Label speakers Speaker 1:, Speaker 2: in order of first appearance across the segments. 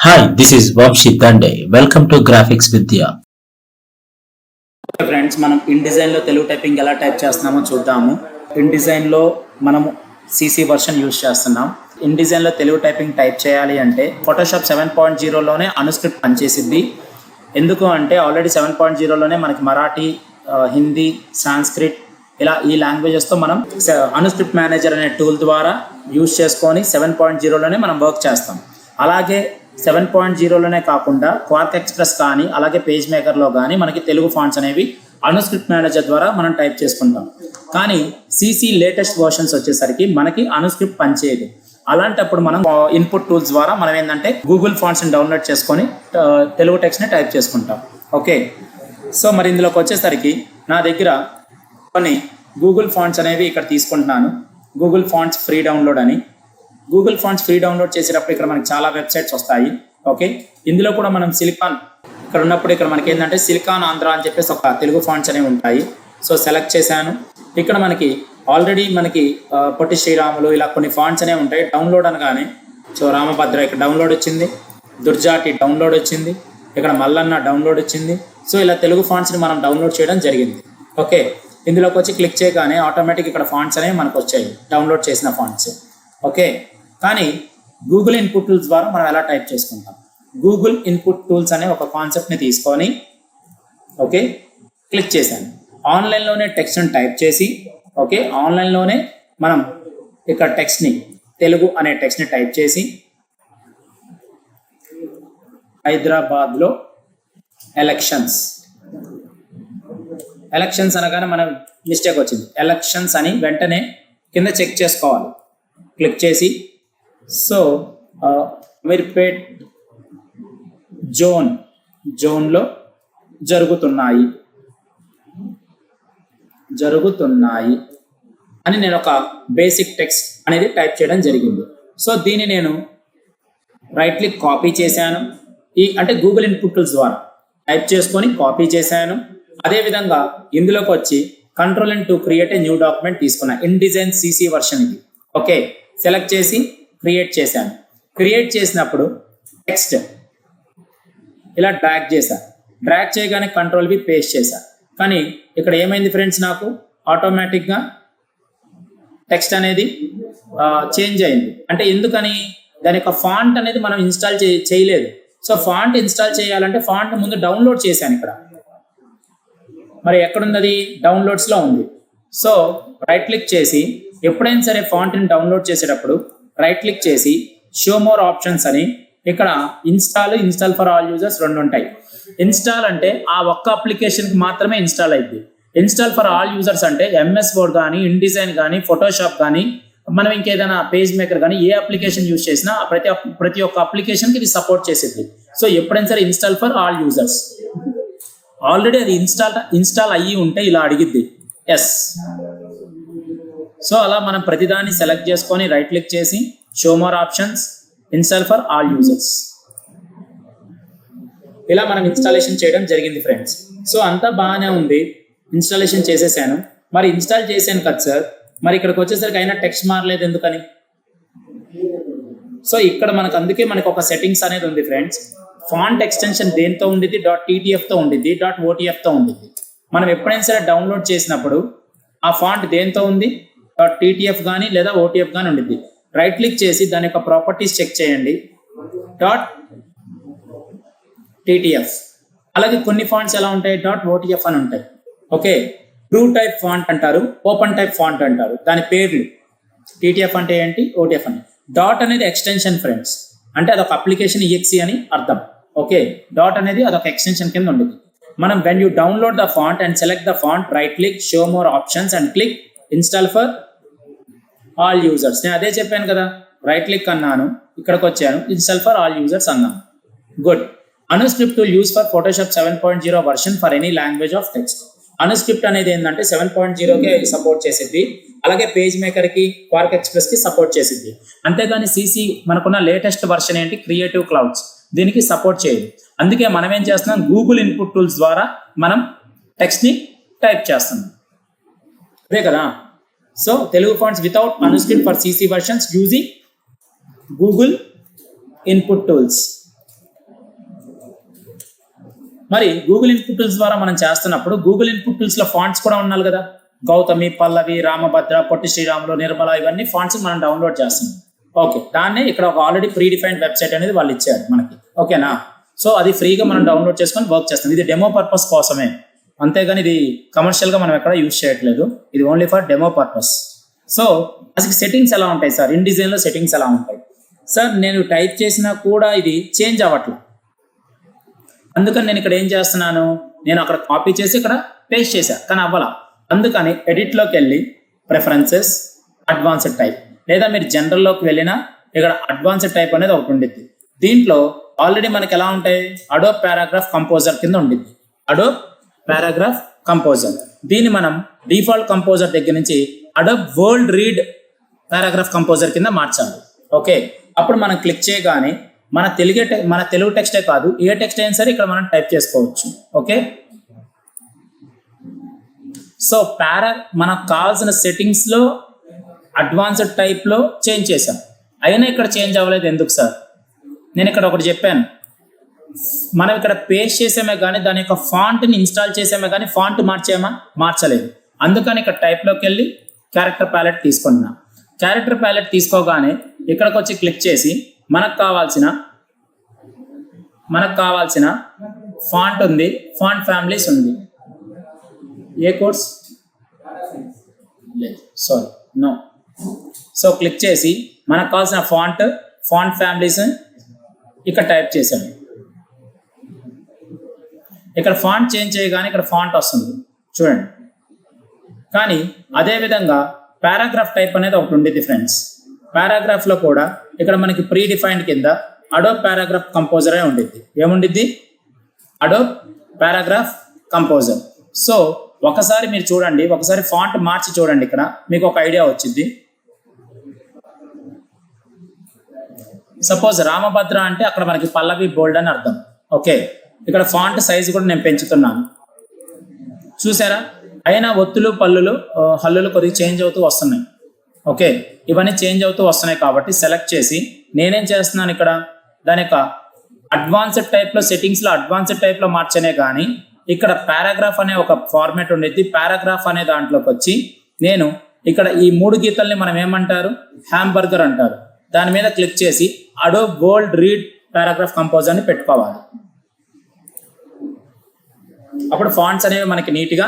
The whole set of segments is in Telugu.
Speaker 1: Hi, this is Vamshi Dande. Welcome to Graphics Vidya.
Speaker 2: Friends, మనం InDesign లో తెలుగు టైపింగ్ ఎలా టైప్ చేస్తున్నామో చూద్దాము. InDesign లో మనము CC వర్షన్ యూజ్ చేస్తున్నాం. InDesign లో తెలుగు టైపింగ్ టైప్ చేయాలి అంటే ఫోటోషాప్ 7.0లోనే అనుస్క్రిప్ట్ పనిచేసిద్ది. ఎందుకు అంటే ఆల్రెడీ 7.0లోనే మనకి మరాఠీ, హిందీ, సాంస్క్రిట్ ఇలా ఈ లాంగ్వేజెస్తో మనం అనుస్క్రిప్ట్ మేనేజర్ అనే టూల్ ద్వారా యూజ్ చేసుకొని 7.0లోనే మనం వర్క్ చేస్తాం. అలాగే 7.0లోనే కాకుండా క్వార్క్ ఎక్స్ప్రెస్ కానీ అలాగే పేజ్ మేకర్లో కానీ మనకి తెలుగు ఫాంట్స్ అనేవి అనుస్క్రిప్ట్ మేనేజర్ ద్వారా మనం టైప్ చేసుకుంటాం. కానీ CC లేటెస్ట్ వర్షన్స్ వచ్చేసరికి మనకి అనుస్క్రిప్ట్ పనిచేయదు. అలాంటప్పుడు మనం ఇన్పుట్ టూల్స్ ద్వారా మనం ఏంటంటే గూగుల్ ఫాంట్స్ని డౌన్లోడ్ చేసుకొని తెలుగు టెక్స్ట్ని టైప్ చేసుకుంటాం. ఓకే, సో మరి ఇందులోకి వచ్చేసరికి నా దగ్గర కొన్ని గూగుల్ ఫాంట్స్ అనేవి ఇక్కడ తీసుకుంటున్నాను. గూగుల్ ఫాంట్స్ ఫ్రీ డౌన్లోడ్ అని. గూగుల్ ఫాంట్స్ ఫ్రీ డౌన్లోడ్ చేసేటప్పుడు ఇక్కడ మనకి చాలా వెబ్సైట్స్ వస్తాయి. ఓకే, ఇందులో కూడా మనం సిలికాన్ ఇక్కడ ఉన్నప్పుడు ఇక్కడ మనకి ఏంటంటే సిలికాన్ ఆంధ్ర అని చెప్పేసి ఒక తెలుగు ఫాంట్స్ అనేవి ఉంటాయి. సో సెలెక్ట్ చేశాను. ఇక్కడ మనకి ఆల్రెడీ మనకి పొట్టి శ్రీరాములు ఇలా కొన్ని ఫాంట్స్ అనేవి ఉంటాయి. డౌన్లోడ్ అనగానే సో రామభద్ర ఇక్కడ డౌన్లోడ్ వచ్చింది, దుర్జాటి డౌన్లోడ్ వచ్చింది, ఇక్కడ మల్లన్న డౌన్లోడ్ వచ్చింది. సో ఇలా తెలుగు ఫాంట్స్ని మనం డౌన్లోడ్ చేయడం జరిగింది. ఓకే, ఇందులోకి వచ్చి క్లిక్ చేయగానే ఆటోమేటిక్ ఇక్కడ ఫాంట్స్ అనేవి మనకు వచ్చాయి, డౌన్లోడ్ చేసిన ఫాంట్స్. ఓకే, కానీ గూగుల్ ఇన్పుట్ టూల్స్ ద్వారా మనం ఎలా టైప్ చేసుకుంటాం? గూగుల్ ఇన్పుట్ టూల్స్ అనే ఒక కాన్సెప్ట్ని తీసుకొని ఓకే క్లిక్ చేశాను. ఆన్లైన్లోనే టెక్స్ట్ని టైప్ చేసి ఓకే ఆన్లైన్లోనే మనం ఇక్కడ టెక్స్ట్ని తెలుగు అనే టెక్స్ట్ని టైప్ చేసి హైదరాబాద్లో ఎలక్షన్స్ అనగానే మనం మిస్టేక్ వచ్చింది. ఎలక్షన్స్ అని వెంటనే కింద చెక్ చేసుకోవాలి. క్లిక్ చేసి సో అమీర్పేట్ జోన్లో జరుగుతున్నాయి అని నేను ఒక బేసిక్ టెక్స్ట్ అనేది టైప్ చేయడం జరిగింది. సో దీన్ని నేను రైట్ క్లిక్ కాపీ చేశాను. అంటే గూగుల్ ఇన్పుట్ టూల్స్ ద్వారా టైప్ చేసుకొని కాపీ చేశాను. అదేవిధంగా ఇందులోకి వచ్చి Ctrl+N to create a new document తీసుకున్నా. InDesign CC వర్షన్ ఇది. ఓకే, సెలెక్ట్ చేసి క్రియేట్ చేశాను. క్రియేట్ చేసినప్పుడు టెక్స్ట్ ఇలా డ్రాగ్ చేశాను. డ్రాగ్ చేయగానే Ctrl+V పేస్ట్ చేశాను. కానీ ఇక్కడ ఏమైంది ఫ్రెండ్స్, నాకు ఆటోమేటిక్గా టెక్స్ట్ అనేది చేంజ్ అయింది. అంటే ఎందుకని? దాని యొక్క ఫాంట్ అనేది మనం ఇన్స్టాల్ చేయలేదు. సో ఫాంట్ ఇన్స్టాల్ చేయాలంటే ఫాంట్ ముందు డౌన్లోడ్ చేశాను. ఇక్కడ మరి ఎక్కడున్నది? డౌన్లోడ్స్లో ఉంది. సో రైట్ క్లిక్ చేసి ఎప్పుడైనా సరే ఫాంట్ని డౌన్లోడ్ చేసేటప్పుడు రైట్ క్లిక్ చేసి షో మోర్ ఆప్షన్స్ అని ఇక్కడ ఇన్స్టాల్ ఫర్ ఆల్ యూజర్స్ రెండు ఉంటాయి. ఇన్స్టాల్ అంటే ఆ ఒక్క అప్లికేషన్కి మాత్రమే ఇన్స్టాల్ అయింది. ఇన్స్టాల్ ఫర్ ఆల్ యూజర్స్ అంటే MS వర్డ్ కానీ, InDesign కానీ, ఫోటోషాప్ కానీ, మనం ఇంకేదైనా పేజ్ మేకర్ కానీ ఏ అప్లికేషన్ యూజ్ చేసినా ప్రతి ఒక్క అప్లికేషన్కి ఇది సపోర్ట్ చేసేది. సో ఎప్పుడైనా సరే install for all users. Already అది ఇన్స్టాల్ అయ్యి ఉంటే ఇలా అడిగిద్ది ఎస్. సో అలా మనం ప్రతిదాన్ని సెలెక్ట్ చేసుకొని రైట్ క్లిక్ చేసి show more options, install for all users, ఇలా మనం ఇన్స్టాలేషన్ చేయడం జరిగింది ఫ్రెండ్స్. సో అంతా బాగానే ఉంది, ఇన్స్టాలేషన్ చేసేసాను. మరి ఇన్స్టాల్ చేశాను కదా సార్, మరి ఇక్కడికి వచ్చేసరికి అయినా టెక్స్ట్ మారలేదు ఎందుకని? సో ఇక్కడ అందుకే మనకు ఒక సెట్టింగ్స్ అనేది ఉంది ఫ్రెండ్స్. ఫాంట్ ఎక్స్టెన్షన్ దేంతో ఉండిద్ది? .ttfతో ఉండిద్ది, .otfతో ఉండిద్ది. మనం ఎప్పుడైనా సరే డౌన్లోడ్ చేసినప్పుడు ఆ ఫాంట్ దేంతో ఉంది? .ttf కానీ లేదా OTF కానీ ఉండిద్ది. రైట్ క్లిక్ చేసి దాని యొక్క ప్రాపర్టీస్ చెక్ చేయండి. .ttf. అలాగే కొన్ని ఫాంట్స్ ఎలా ఉంటాయి? .otf అని ఉంటాయి. ఓకే, ట్రూ టైప్ ఫాంట్ అంటారు, ఓపెన్ టైప్ ఫాంట్ అంటారు. దాని పేర్లు TTF అంటే ఏంటి, OTF అని. డాట్ అనేది ఎక్స్టెన్షన్ ఫ్రెండ్స్, అంటే అదొక అప్లికేషన్ EXE అని అర్థం. ఓకే, డాట్ అనేది అదొక ఎక్స్టెన్షన్ కింద ఉండేది. మనం when you download the font and select the font, right click, show more options and click install for all users. నేను అదే చెప్పాను కదా, రైట్ క్లిక్ అన్నాను, ఇక్కడికి వచ్చాను, ఇన్స్టాల్ ఫర్ ఆల్ యూజర్స్ అన్నాను. Good. Anuscript tool use for Photoshop 7.0 version for any language of text. Anuscript అనేది ఏంటంటే 7.0కే సపోర్ట్ చేసేది. అలాగే పేజ్ మేకర్కి, క్వార్క్ ఎక్స్ప్రెస్కి సపోర్ట్ చేసిద్ది. అంతేగాని CC మనకున్న లేటెస్ట్ వర్షన్ ఏంటి, క్రియేటివ్ క్లౌడ్స్, దీనికి సపోర్ట్ చేయదు. అందుకే మనం ఏం చేస్తున్నాం, గూగుల్ ఇన్పుట్ టూల్స్ ద్వారా మనం టెక్స్ట్ని టైప్ చేస్తున్నాం. అదే కదా. So Telugu fonts without manuscript for CC versions using Google input tools. మరి గూగుల్ ఇన్పుట్ టూల్స్ ద్వారా మనం చేస్తున్నప్పుడు గూగుల్ ఇన్పుట్ టూల్స్ లో ఫాంట్స్ కూడా ఉండాలి కదా. గౌతమి, పల్లవి, రామభద్ర, పొట్టి శ్రీరాములు, నిర్మల ఇవన్నీ ఫాంట్స్ మనం డౌన్లోడ్ చేస్తున్నాం. ఓకే, దాన్ని ఇక్కడ ఒక ఆల్రెడీ ప్రీ డిఫైన్డ్ వెబ్సైట్ అనేది వాళ్ళు ఇచ్చారు మనకి. ఓకేనా, సో అది ఫ్రీగా మనం డౌన్లోడ్ చేసుకొని వర్క్ చేస్తాం. ఇది డెమో పర్పస్ కోసమే, అంతేగాని ఇది కమర్షియల్ గా మనం ఎక్కడ యూజ్ చేయట్లేదు. ఇది only for demo purpose. So అసలు సెట్టింగ్స్ ఎలా ఉంటాయి సార్, ఇన్ డిజైన్ లో సెట్టింగ్స్ ఎలా ఉంటాయి సార్? నేను టైప్ చేసినా కూడా ఇది చేంజ్ అవ్వట్లేదు. అందుకని నేను ఇక్కడ ఏం చేస్తున్నాను, నేను అక్కడ కాపీ చేసి ఇక్కడ పేస్ట్ చేశా, కానీ అవ్వాల. అందుకని ఎడిట్లోకి వెళ్ళి ప్రిఫరెన్సెస్, అడ్వాన్స్డ్ టైప్, లేదా మీరు జనరల్లోకి వెళ్ళినా ఇక్కడ అడ్వాన్స్డ్ టైప్ అనేది ఒకటి ఉండిద్ది. దీంట్లో ఆల్రెడీ మనకి ఎలా ఉంటాయి, అడోబ్ పారాగ్రాఫ్ కంపోజర్ కింద ఉండిద్ది. అడోబ్ పారాగ్రాఫ్ కంపోజర్, దీన్ని మనం డిఫాల్ట్ కంపోజర్ దగ్గర నుంచి Adobe world read paragraph composer కింద మార్చాలి. ఓకే, అప్పుడు మనం క్లిక్ చేయగానే మన తెలుగు టెక్స్టే కాదు, ఏ టెక్స్ట్ అయినా సరే ఇక్కడ మనం టైప్ చేసుకోవచ్చు. ఓకే, సో మనకు కావాల్సిన సెట్టింగ్స్ లో అడ్వాన్స్డ్ టైప్ లో చేంజ్ చేశాం, అయినా ఇక్కడ చేంజ్ అవ్వలేదు. ఎందుకు సార్? నేను ఇక్కడ ఒకటి చెప్పాను, మనం ఇక్కడ పేస్ట్ చేసామే కానీ దాని యొక్క ఫాంట్ని ఇన్స్టాల్ చేసామే కానీ ఫాంట్ మార్చలేదు. అందుకని ఇక్కడ టైప్లోకి వెళ్ళి క్యారెక్టర్ ప్యాలెట్ తీసుకుంటున్నా. క్యారెక్టర్ ప్యాలెట్ తీసుకోగానే ఇక్కడికి వచ్చి క్లిక్ చేసి మనకు కావాల్సిన ఫాంట్ ఉంది, ఫాంట్ ఫ్యామిలీస్ ఉంది. ఏ course? Sorry, no. So click చేసి మనకు కావాల్సిన ఫాంట్ ఫ్యామిలీస్ ఇక్కడ టైప్ చేశాను. ఇక్కడ ఫాంట్ చేంజ్ చేయగానే ఇక్కడ ఫాంట్ వస్తుంది చూడండి. కానీ అదే విధంగా పారాగ్రాఫ్ టైప్ అనేది ఒకటి ఉండేది ఫ్రెండ్స్. పారాగ్రాఫ్ లో కూడా ఇక్కడ మనకి ప్రీ డిఫైన్డ్ కింద అడోబ్ పారాగ్రాఫ్ కంపోజర్ అనే ఉండిద్ది. ఏముండిద్ది? Adobe paragraph composer. సో ఒకసారి మీరు చూడండి, ఒకసారి ఫాంట్ మార్చి చూడండి, ఇక్కడ మీకు ఒక ఐడియా వచ్చింది. సపోజ్ రామభద్ర అంటే అక్కడ మనకి పల్లవి బోల్డ్ అని అర్థం. ఓకే, ఇక్కడ ఫాంట్ సైజు కూడా నేను పెంచుతున్నాను, చూసారా? అయినా ఒత్తులు, హల్లులు కొద్దిగా చేంజ్ అవుతూ వస్తున్నాయి. ఓకే, ఇవన్నీ చేంజ్ అవుతూ వస్తున్నాయి కాబట్టి సెలెక్ట్ చేసి నేనేం చేస్తున్నాను, ఇక్కడ దాని యొక్క అడ్వాన్స్డ్ టైప్లో సెట్టింగ్స్లో అడ్వాన్స్డ్ టైప్లో మార్చనే కానీ ఇక్కడ పారాగ్రాఫ్ అనే ఒక ఫార్మాట్ ఉండేది. పారాగ్రాఫ్ అనే దాంట్లోకి వచ్చి నేను ఇక్కడ ఈ 3 గీతల్ని మనం ఏమంటారు, హ్యాంబర్గర్ అంటారు. దాని మీద క్లిక్ చేసి అడోబ్ వరల్డ్ రీడ్ పారాగ్రాఫ్ కంపోజర్ని పెట్టుకోవాలి. అప్పుడు ఫాంట్స్ అనేవి మనకి నీట్గా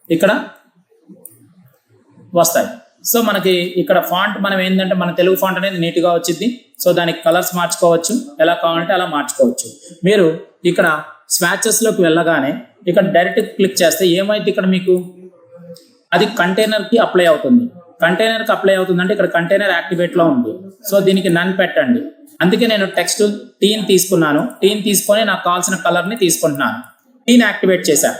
Speaker 2: ఇక్కడ వస్తాయి. సో మనకి ఇక్కడ ఫాంట్ మనం ఏంటంటే మన తెలుగు ఫాంట్ అనేది నీట్గా వచ్చింది. సో దానికి కలర్స్ మార్చుకోవచ్చు, ఎలా కావాలంటే అలా మార్చుకోవచ్చు. మీరు ఇక్కడ స్వాచెస్లోకి వెళ్ళగానే ఇక్కడ డైరెక్ట్ క్లిక్ చేస్తే ఏమైతే ఇక్కడ మీకు అది కంటైనర్కి అప్లై అవుతుంది. కంటైనర్కి అప్లై అవుతుందంటే ఇక్కడ కంటైనర్ యాక్టివేట్లో ఉంది. సో దీనికి నన్ పెట్టండి. అందుకే నేను టెక్స్ట్ టీని తీసుకున్నాను. టీని తీసుకొని నాకు కావాల్సిన కలర్ని తీసుకుంటున్నాను. టీని యాక్టివేట్ చేశాను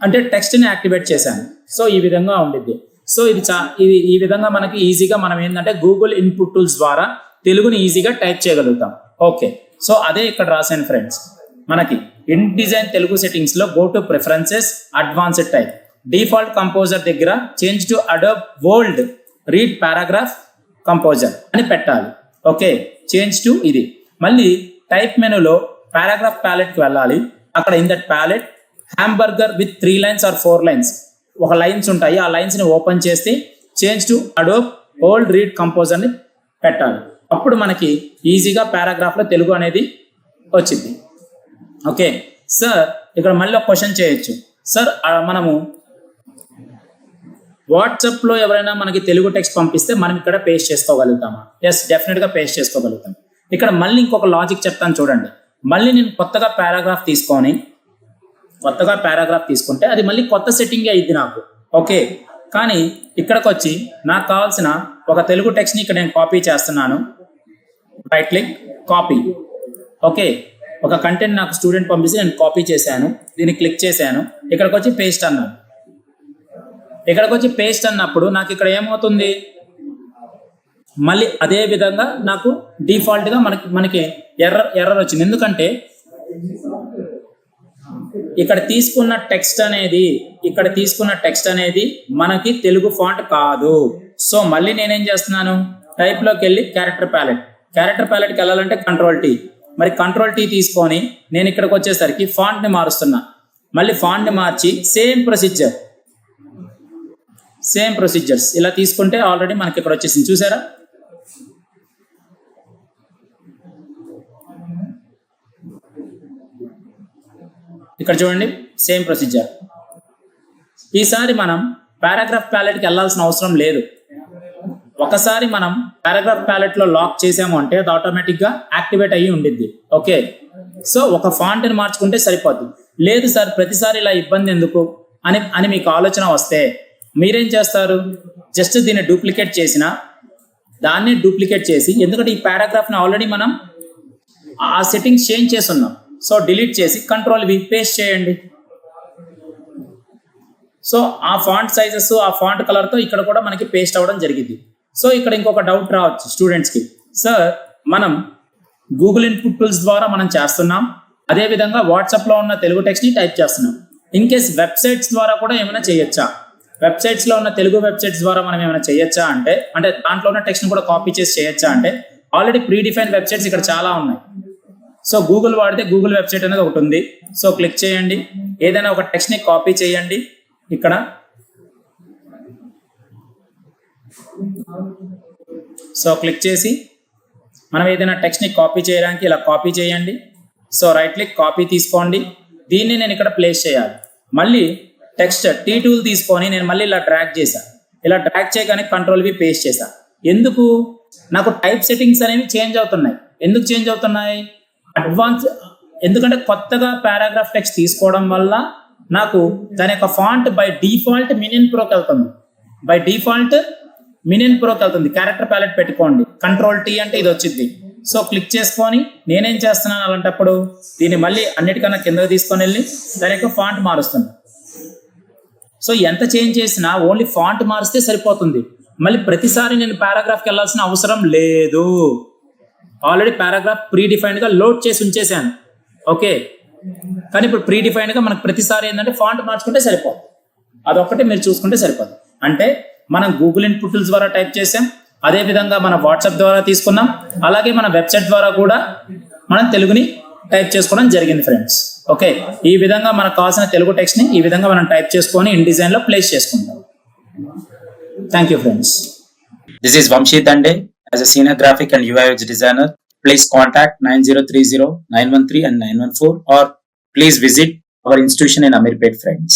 Speaker 2: అంటే టెక్స్ట్ని యాక్టివేట్ చేశాను. సో ఈ విధంగా ఉండిద్ది. సో ఇది ఈ విధంగా మనకి ఈజీగా మనం ఏంటంటే గూగుల్ ఇన్పుట్ టూల్స్ ద్వారా తెలుగుని ఈజీగా టైప్ చేయగలుగుతాం. ఓకే, సో అదే ఇక్కడ రాశాను ఫ్రెండ్స్. మనకి ఇన్ డిజైన్ తెలుగు సెట్టింగ్స్ లో go to preferences, advanced type, default composer దగ్గర change to Adobe world read paragraph composer అని పెట్టాలి. ఓకే, చేంజ్ టు ఇది. మళ్ళీ టైప్ మెనూలో పారాగ్రాఫ్ ప్యాలెట్కి వెళ్ళాలి. అక్కడ in that palette hamburger with 3 lines or 4 lines ఒక లైన్స్ ఉంటాయి. ఆ లైన్స్ ని ఓపెన్ చేస్తే change to Adobe world read composer ని పెట్టాలి. అప్పుడు మనకి ఈజీగా పారాగ్రాఫ్ లో తెలుగు అనేది వచ్చింది. ఓకే సార్, ఇక్కడ మళ్ళీ ఒక క్వశ్చన్ చేయొచ్చు. సార్ మనము వాట్సాప్లో ఎవరైనా మనకి తెలుగు టెక్స్ట్ పంపిస్తే మనం ఇక్కడ పేస్ట్ చేసుకోగలుగుతామా? ఎస్, డెఫినెట్గా పేస్ట్ చేసుకోగలుగుతాం. ఇక్కడ మళ్ళీ ఇంకొక లాజిక్ చెప్తాను చూడండి. మళ్ళీ నేను కొత్తగా పారాగ్రాఫ్ తీసుకుంటే అది మళ్ళీ కొత్త సెట్టింగే అయింది నాకు. ఓకే, కానీ ఇక్కడికి వచ్చి నాకు కావాల్సిన ఒక తెలుగు టెక్స్ట్ని ఇక్కడ నేను కాపీ చేస్తున్నాను. Right click, copy. ఓకే, ఒక కంటెంట్ నాకు స్టూడెంట్ పంపిస్తే నేను కాపీ చేశాను. దీన్ని క్లిక్ చేశాను. ఇక్కడికి వచ్చి పేస్ట్ అన్నాను. ఇక్కడికి వచ్చి పేస్ట్ అన్నప్పుడు నాకు ఇక్కడ ఏమవుతుంది, మళ్ళీ అదే విధంగా నాకు డిఫాల్ట్గా మనకి ఎర్రర్ వచ్చింది. ఎందుకంటే ఇక్కడ తీసుకున్న టెక్స్ట్ అనేది మనకి తెలుగు ఫాంట్ కాదు. సో మళ్ళీ నేనేం చేస్తున్నాను, టైప్లోకి వెళ్ళి క్యారెక్టర్ ప్యాలెట్కి వెళ్ళాలంటే Ctrl+T, మరి కంట్రోల్ టీ తీసుకొని నేను ఇక్కడికి వచ్చేసరికి ఫాంట్ని మారుస్తున్నా. మళ్ళీ ఫాంట్ని మార్చి సేమ్ ప్రొసీజర్స్ ఇలా తీసుకుంటే ఆల్రెడీ మనకి ఇక్కడ వచ్చేసింది. చూసారా? ఇక్కడ చూడండి, సేమ్ ప్రొసీజర్. ఈసారి మనం పారాగ్రాఫ్ ప్యాలెట్కి వెళ్ళాల్సిన అవసరం లేదు. ఒకసారి మనం పారాగ్రాఫ్ ప్యాలెట్లో లాక్ చేసాము అంటే అది ఆటోమేటిక్గా యాక్టివేట్ అయ్యి ఉండిద్ది. ఓకే, సో ఒక ఫాంట్ని మార్చుకుంటే సరిపోద్ది. లేదు సార్ ప్రతిసారి ఇలా ఇబ్బంది ఎందుకు అని మీకు ఆలోచన వస్తే మీరేం చేస్తారు? జస్ట్ దీన్ని డూప్లికేట్ చేసి, ఎందుకంటే ఈ పారాగ్రాఫ్ని ఆల్రెడీ మనం ఆ సెట్టింగ్స్ చేంజ్ చేసి ఉన్నాం. సో డిలీట్ చేసి Ctrl+V పేస్ట్ చేయండి. సో ఆ ఫాంట్ సైజెస్, ఆ ఫాంట్ కలర్తో ఇక్కడ కూడా మనకి పేస్ట్ అవ్వడం జరిగింది. సో ఇక్కడ ఇంకొక డౌట్ రావచ్చు స్టూడెంట్స్కి, సార్ మనం గూగుల్ ఇన్పుట్ టూల్స్ ద్వారా మనం చేస్తున్నాం, అదేవిధంగా వాట్సాప్లో ఉన్న తెలుగు టెక్స్ట్ని టైప్ చేస్తున్నాం. ఇన్ కేస్ వెబ్సైట్స్ ద్వారా కూడా ఏమైనా చేయొచ్చా? వెబ్సైట్స్లో ఉన్న తెలుగు వెబ్సైట్స్ ద్వారా మనం ఏమైనా చేయొచ్చా అంటే దాంట్లో ఉన్న టెక్స్ట్ని కూడా కాపీ చేసి చేయొచ్చా అంటే ఆల్రెడీ ప్రీడిఫైన్ వెబ్సైట్స్ ఇక్కడ చాలా ఉన్నాయి. సో గూగుల్ వాడితే గూగుల్ వెబ్సైట్ అనేది ఒకటి ఉంది. సో క్లిక్ చేయండి, ఏదైనా ఒక టెక్స్ట్ని కాపీ చేయండి. ఇక్కడ సో క్లిక్ చేసి మనం ఏదైనా టెక్స్ట్ని కాపీ చేయడానికి ఇలా కాపీ చేయండి. సో రైట్ క్లిక్, కాపీ తీసుకోండి. దీన్ని నేను ఇక్కడ ప్లేస్ చేయాలి. మళ్ళీ టెక్స్ట్ టీ టూల్ తీసుకొని నేను మళ్ళీ ఇలా డ్రాగ్ చేశాను. ఇలా డ్రాగ్ చేయగానే Ctrl+V పేస్ట్ చేశాను. ఎందుకు? నాకు టైప్ సెట్టింగ్స్ అనేవి చేంజ్ అవుతున్నాయి. ఎందుకు చేంజ్ అవుతున్నాయి? ఎందుకంటే కొత్తగా పారాగ్రాఫ్ టెక్స్ట్ తీసుకోవడం వల్ల నాకు దాని యొక్క ఫాంట్ బై డిఫాల్ట్ మినియన్ ప్రోకి వెళ్తుంది. క్యారెక్టర్ ప్యాలెట్ పెట్టుకోండి, Ctrl+T అంటే ఇది వచ్చింది. సో క్లిక్ చేసుకొని నేనేం చేస్తున్నాను అలాంటప్పుడు దీన్ని మళ్ళీ అన్నిటికన్నా కిందకి తీసుకొని వెళ్ళి దాని యొక్క ఫాంట్ మారుస్తున్నాను. సో ఎంత చేంజ్ చేసినా ఓన్లీ ఫాంట్ మారిస్తే సరిపోతుంది. మళ్ళీ ప్రతిసారి నేను పారాగ్రాఫ్కి వెళ్ళాల్సిన అవసరం లేదు. ఆల్రెడీ పారాగ్రాఫ్ ప్రీడిఫైన్డ్గా లోడ్ చేసి ఉంచేసాను. ఓకే, కానీ ఇప్పుడు ప్రీడిఫైన్డ్గా మనకు ప్రతిసారి ఏంటంటే ఫాంట్ మార్చుకుంటే సరిపోతుంది. అదొక్కటి మీరు చూసుకుంటే సరిపోతుంది. అంటే మనం గూగుల్ ఇన్పుట్ టూల్స్ ద్వారా టైప్ చేసాం, అదేవిధంగా మన వాట్సాప్ ద్వారా తీసుకున్నాం, అలాగే మన వెబ్సైట్ ద్వారా కూడా మనం తెలుగుని టైప్ చేసుకోవడం జరిగింది ఫ్రెండ్స్. ఓకే, ఈ విధంగా మనకు కావాల్సిన తెలుగు టెక్స్ట్ని ఈ విధంగా మనం టైప్ చేసుకొని InDesignలో ప్లేస్ చేసుకుంటాం. Thank you friends.
Speaker 1: This is Vamshi Dande. As a senior graphic and UI UX designer, please contact 9030 913 and 914 or please visit our institution in Amirpet, friends.